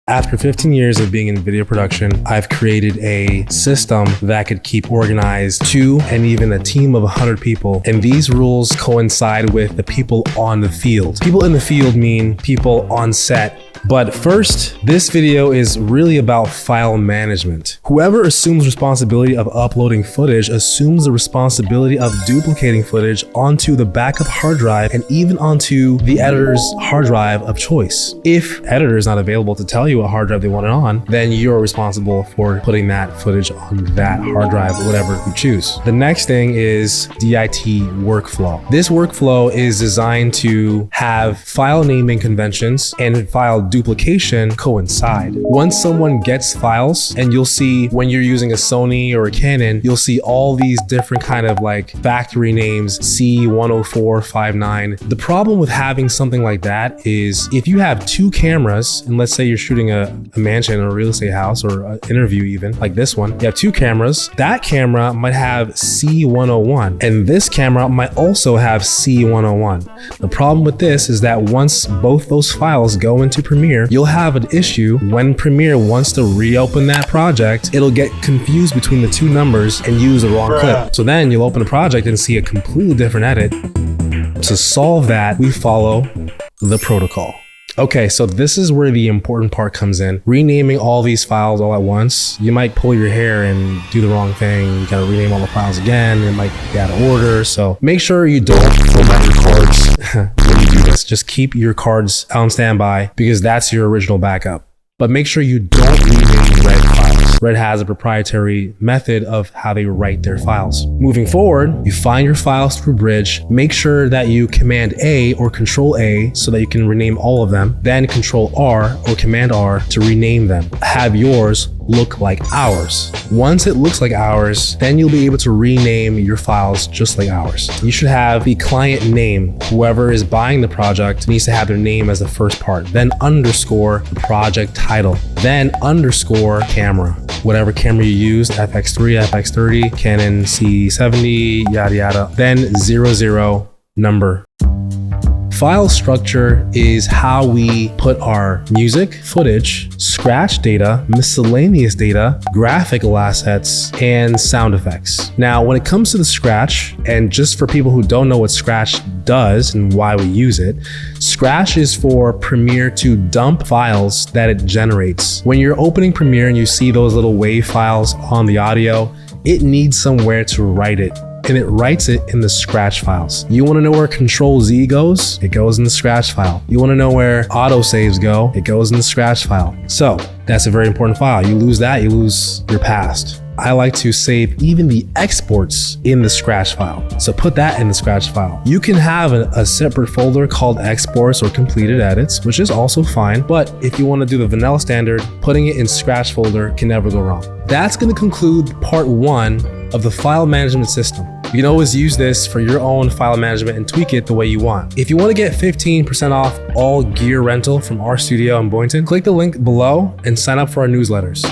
After 15 years of being in video production, I've created a system that could keep organized 2 and even a team of 100 people. And these rules coincide with the people on the field. People in the field mean people on set. But first, this video is really about file management. Whoever assumes responsibility of uploading footage assumes the responsibility of duplicating footage onto the backup hard drive and even onto the editor's hard drive of choice. If editor is not available to tell you what hard drive they want it on, then you're responsible for putting that footage on that hard drive, whatever you choose. The next thing is DIT workflow. This workflow is designed to have file naming conventions and file duplication coincide. Once someone gets files, and you'll see when you're using a Sony or a Canon, you'll see all these different kind of like factory names, C10459. The problem with having something like that is if you have 2 cameras, and let's say you're shooting a mansion or a real estate house or an interview even, like this one, you have 2 cameras, that camera might have C101, and this camera might also have C101. The problem with this is that once both those files go into Premiere, you'll have an issue when Premiere wants to reopen that project. It'll get confused between the 2 numbers and use the wrong clip. So then you'll open a project and see a completely different edit. To solve that, we follow the protocol. Okay, so this is where the important part comes in. Renaming all these files all at once, you might pull your hair and do the wrong thing. You gotta rename all the files again. It might be out of order. So make sure you don't format your cards when you do this. Just keep your cards on standby because that's your original backup. But make sure you don't rename red files. Red has a proprietary method of how they write their files. Moving forward, you find your files through Bridge. Make sure that you Command A or Control A so that you can rename all of them. Then Control R or Command R to rename them. Have yours look like ours. Once it looks like ours, then you'll be able to rename your files just like ours. You should have the client name. Whoever is buying the project needs to have their name as the first part, then underscore the project title, then underscore camera. Whatever camera you use, FX3, FX30, Canon C70, yada yada, then 00 number. File structure is how we put our music, footage, scratch data, miscellaneous data, graphical assets, and sound effects. Now, when it comes to the scratch, and just for people who don't know what scratch does and why we use it, scratch is for Premiere to dump files that it generates. When you're opening Premiere and you see those little WAV files on the audio, it needs somewhere to write it. And it writes it in the scratch files. You want to know where Control Z goes? It goes in the scratch file. You want to know where autosaves go? It goes in the scratch file. So that's a very important file. You lose that, you lose your past. I like to save even the exports in the scratch file. So put that in the scratch file. You can have a separate folder called exports or completed edits, which is also fine. But if you want to do the vanilla standard, putting it in scratch folder can never go wrong. That's going to conclude part 1 of the file management system. You can always use this for your own file management and tweak it the way you want. If you want to get 15% off all gear rental from our studio in Boynton, click the link below and sign up for our newsletters.